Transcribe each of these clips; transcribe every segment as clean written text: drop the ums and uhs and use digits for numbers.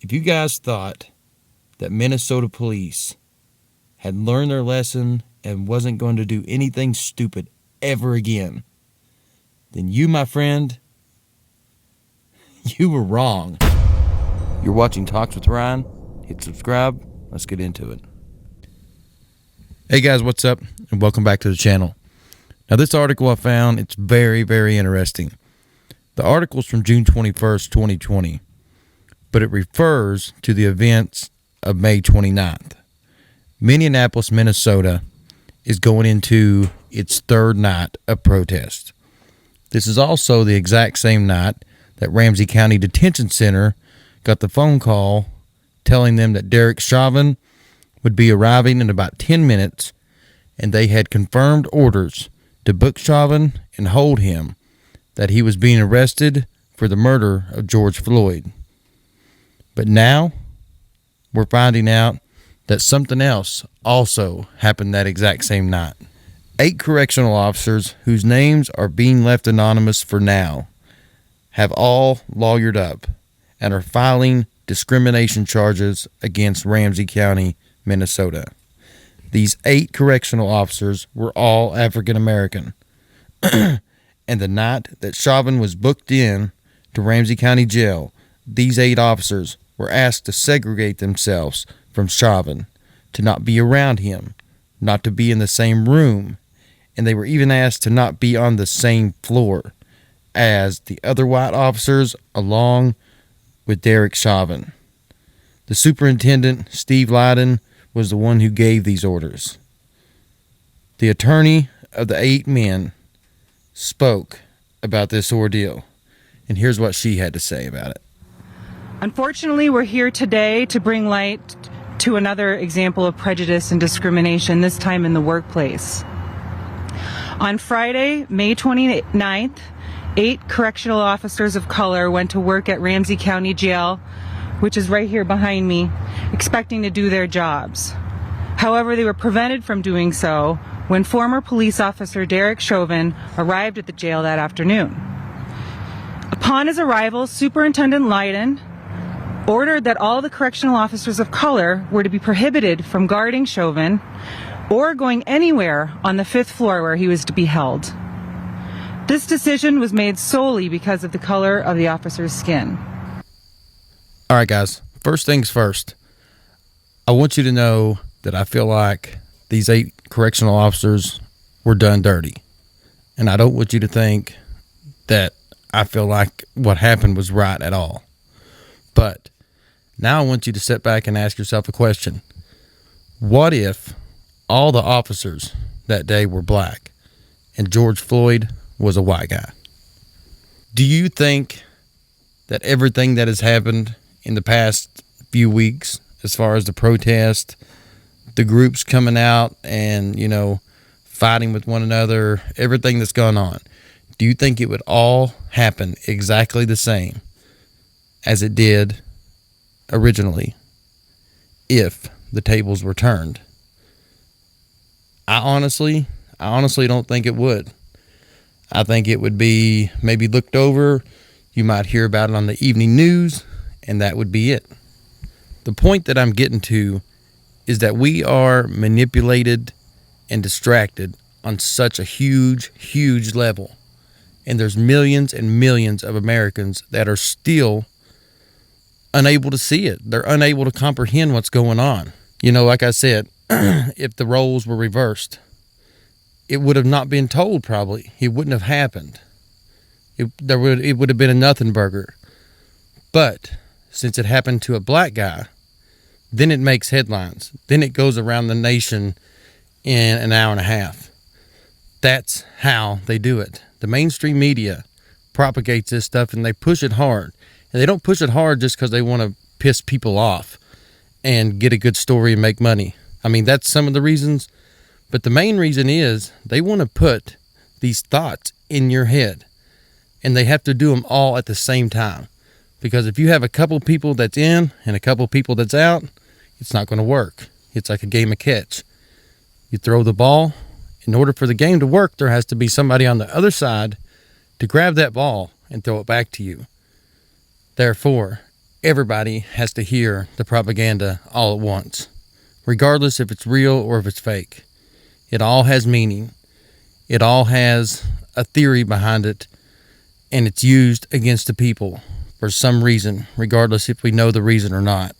If you guys thought that Minnesota police had learned their lesson and wasn't going to do anything stupid ever again, then you, my friend, you were wrong. You're watching Talks with Ryan. Hit subscribe. Let's get into it. Hey guys, what's up? And welcome back to the channel. Now this article I found, it's very, very interesting. The article's from June 21st, 2020, but it refers to the events of May 29th. Minneapolis, Minnesota is going into its third night of protest. This is also the exact same night that Ramsey County Detention Center got the phone call telling them that Derek Chauvin would be arriving in about 10 minutes, and they had confirmed orders to book Chauvin and hold him, that he was being arrested for the murder of George Floyd. But now we're finding out that something else also happened that exact same night. 8 correctional officers, whose names are being left anonymous for now, have all lawyered up and are filing discrimination charges against Ramsey County, Minnesota. These 8 correctional officers were all African American. And the night that Chauvin was booked in to Ramsey County Jail, these 8 officers were asked to segregate themselves from Chauvin, to not be around him, not to be in the same room, and they were even asked to not be on the same floor as the other white officers along with Derek Chauvin. The superintendent, Steve Lyden, was the one who gave these orders. The attorney of the 8 men spoke about this ordeal, and here's what she had to say about it. Unfortunately, we're here today to bring light to another example of prejudice and discrimination, this time in the workplace. On Friday, May 29th, 8 correctional officers of color went to work at Ramsey County Jail, which is right here behind me, expecting to do their jobs. However, they were prevented from doing so when former police officer Derek Chauvin arrived at the jail that afternoon. Upon his arrival, Superintendent Lyden ordered that all the correctional officers of color were to be prohibited from guarding Chauvin or going anywhere on the 5th floor where he was to be held. This decision was made solely because of the color of the officer's skin. All right, guys, first things first. I want you to know that I feel like these 8 correctional officers were done dirty. And I don't want you to think that I feel like what happened was right at all. But now I want you to sit back and ask yourself a question. What if all the officers that day were black and George Floyd was a white guy? Do you think that everything that has happened in the past few weeks, as far as the protest, the groups coming out and, fighting with one another, everything that's gone on, do you think it would all happen exactly the same as it did originally if the tables were turned? I honestly don't think it would. I think it would be maybe looked over. You might hear about it on the evening news, and that would be it. The point that I'm getting to is that we are manipulated and distracted on such a huge, huge level. And there's millions and millions of Americans that are still unable to see it. They're unable to comprehend what's going on. Like I said, if the roles were reversed, it would have not been told probably. It wouldn't have happened. It would have been a nothing burger. But since it happened to a black guy, then it makes headlines. Then it goes around the nation in an hour and a half. That's how they do it. The mainstream media propagates this stuff, and they push it hard. And they don't push it hard just because they want to piss people off and get a good story and make money. I mean, that's some of the reasons. But the main reason is they want to put these thoughts in your head, and they have to do them all at the same time. Because if you have a couple people that's in and a couple people that's out, it's not going to work. It's like a game of catch. You throw the ball. In order for the game to work, there has to be somebody on the other side to grab that ball and throw it back to you. Therefore, everybody has to hear the propaganda all at once, regardless if it's real or if it's fake. It all has meaning. It all has a theory behind it, and it's used against the people for some reason, regardless if we know the reason or not.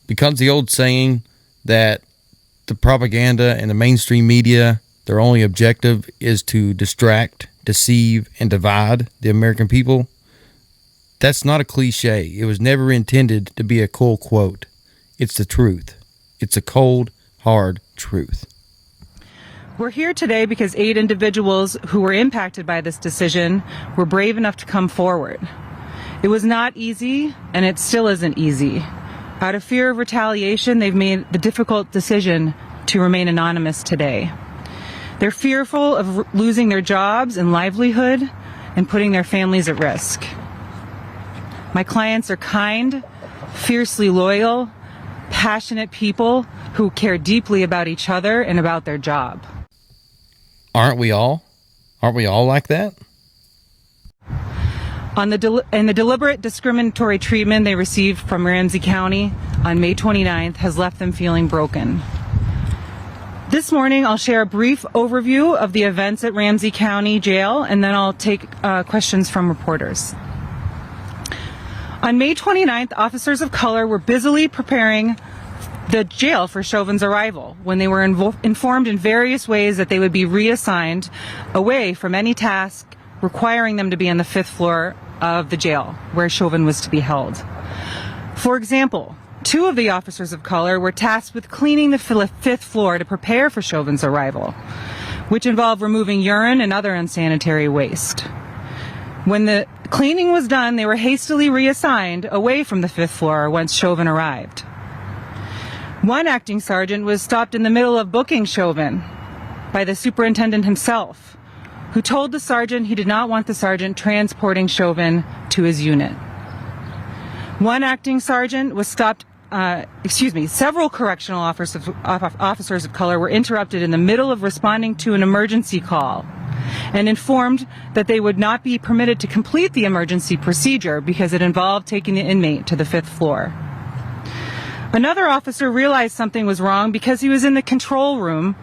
Becomes the old saying that the propaganda and the mainstream media, their only objective is to distract, deceive, and divide the American people. That's not a cliche. It was never intended to be a cool quote. It's the truth. It's a cold, hard truth. We're here today because 8 individuals who were impacted by this decision were brave enough to come forward. It was not easy, and it still isn't easy. Out of fear of retaliation, they've made the difficult decision to remain anonymous today. They're fearful of losing their jobs and livelihood and putting their families at risk. My clients are kind, fiercely loyal, passionate people who care deeply about each other and about their job. Aren't we all? Aren't we all like that? And the deliberate discriminatory treatment they received from Ramsey County on May 29th has left them feeling broken. This morning, I'll share a brief overview of the events at Ramsey County Jail, and then I'll take questions from reporters. On May 29th, officers of color were busily preparing the jail for Chauvin's arrival when they were informed in various ways that they would be reassigned away from any task requiring them to be on the 5th floor of the jail where Chauvin was to be held. For example, 2 of the officers of color were tasked with cleaning the 5th floor to prepare for Chauvin's arrival, which involved removing urine and other unsanitary waste. When the cleaning was done, they were hastily reassigned away from the 5th floor once Chauvin arrived. One acting sergeant was stopped in the middle of booking Chauvin by the superintendent himself, who told the sergeant he did not want the sergeant transporting Chauvin to his unit. One acting sergeant was stopped, several correctional officers of color were interrupted in the middle of responding to an emergency call and informed that they would not be permitted to complete the emergency procedure because it involved taking the inmate to the 5th floor. Another officer realized something was wrong because he was in the control room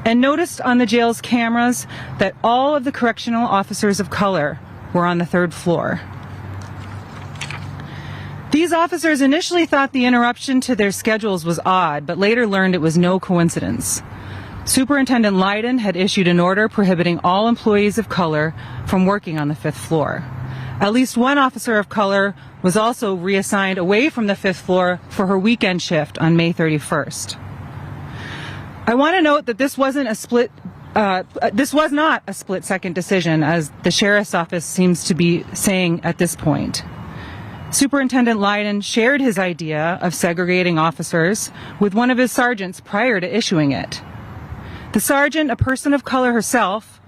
and noticed on the jail's cameras that all of the correctional officers of color were on the 3rd floor. These officers initially thought the interruption to their schedules was odd, but later learned it was no coincidence. Superintendent Leiden had issued an order prohibiting all employees of color from working on the 5th floor. At least one officer of color was also reassigned away from the 5th floor for her weekend shift on May 31st. I want to note that this was not a split-second decision, as the sheriff's office seems to be saying at this point. Superintendent Leiden shared his idea of segregating officers with one of his sergeants prior to issuing it. The sergeant, a person of color herself,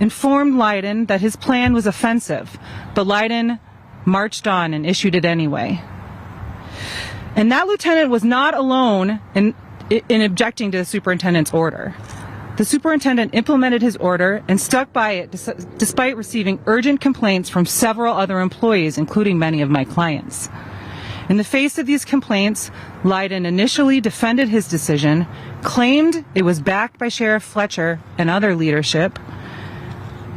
informed Leiden that his plan was offensive, but Leiden marched on and issued it anyway. And that lieutenant was not alone in objecting to the superintendent's order. The superintendent implemented his order and stuck by it despite receiving urgent complaints from several other employees, including many of my clients. In the face of these complaints, Leiden initially defended his decision, claimed it was backed by Sheriff Fletcher and other leadership,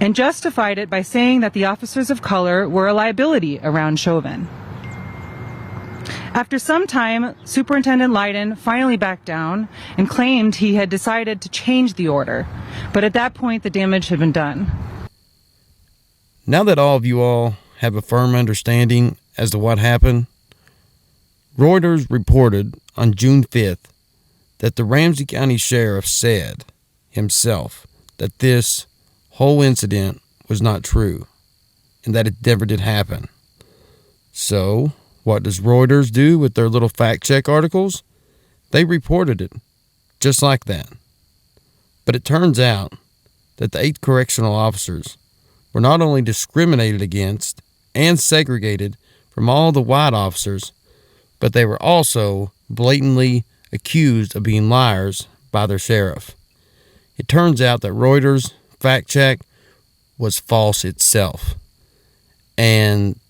and justified it by saying that the officers of color were a liability around Chauvin. After some time, Superintendent Leiden finally backed down and claimed he had decided to change the order, but at that point the damage had been done. Now that all of you all have a firm understanding as to what happened, Reuters reported on June 5th that the Ramsey County Sheriff said himself that this whole incident was not true and that it never did happen. So, what does Reuters do with their little fact-check articles? They reported it, just like that. But it turns out that the 8 correctional officers were not only discriminated against and segregated from all the white officers, but they were also blatantly accused of being liars by their sheriff. It turns out that Reuters' fact-check was false itself. And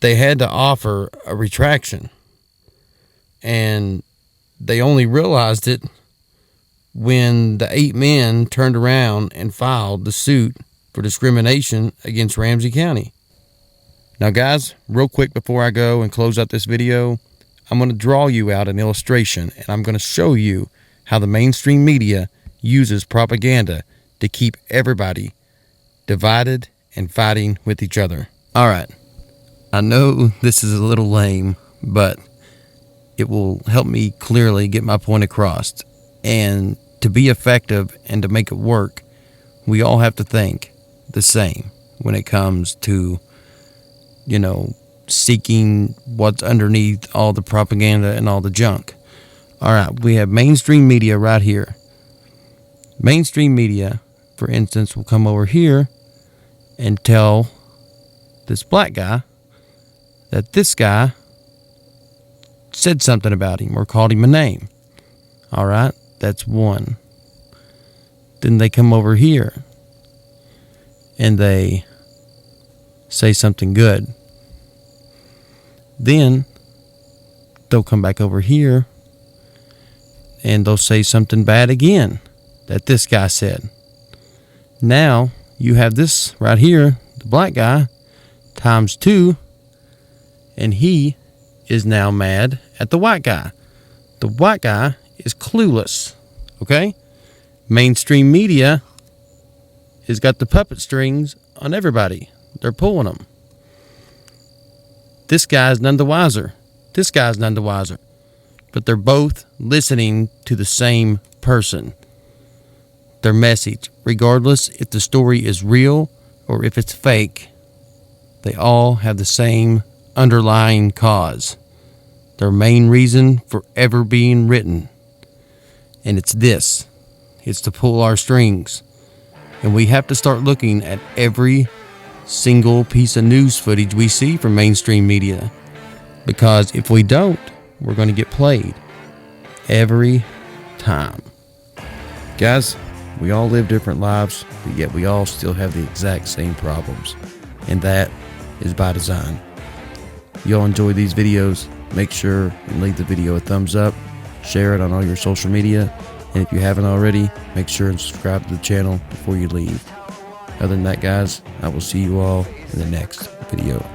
they had to offer a retraction, and they only realized it when the 8 men turned around and filed the suit for discrimination against Ramsey County. Now, guys, real quick before I go and close out this video, I'm going to draw you out an illustration, and I'm going to show you how the mainstream media uses propaganda to keep everybody divided and fighting with each other. All right. I know this is a little lame, but it will help me clearly get my point across. And to be effective and to make it work, we all have to think the same when it comes to, seeking what's underneath all the propaganda and all the junk. All right, we have mainstream media right here. Mainstream media, for instance, will come over here and tell this black guy that this guy said something about him or called him a name. All right, that's one. Then they come over here and they say something good. Then they'll come back over here and they'll say something bad again that this guy said. Now you have this right here, the black guy, times 2, and he is now mad at the white guy. The white guy is clueless, okay? Mainstream media has got the puppet strings on everybody. They're pulling them. This guy's none the wiser. This guy's none the wiser. But they're both listening to the same person. Their message, regardless if the story is real or if it's fake, they all have the same underlying cause. Their main reason for ever being written. And it's this. It's to pull our strings. And we have to start looking at every single piece of news footage we see from mainstream media. Because if we don't, we're going to get played. Every time. Guys, we all live different lives, but yet we all still have the exact same problems. And that is by design. Y'all enjoy these videos, make sure and leave the video a thumbs up, share it on all your social media, and if you haven't already, make sure and subscribe to the channel before you leave. Other than that, guys, I will see you all in the next video.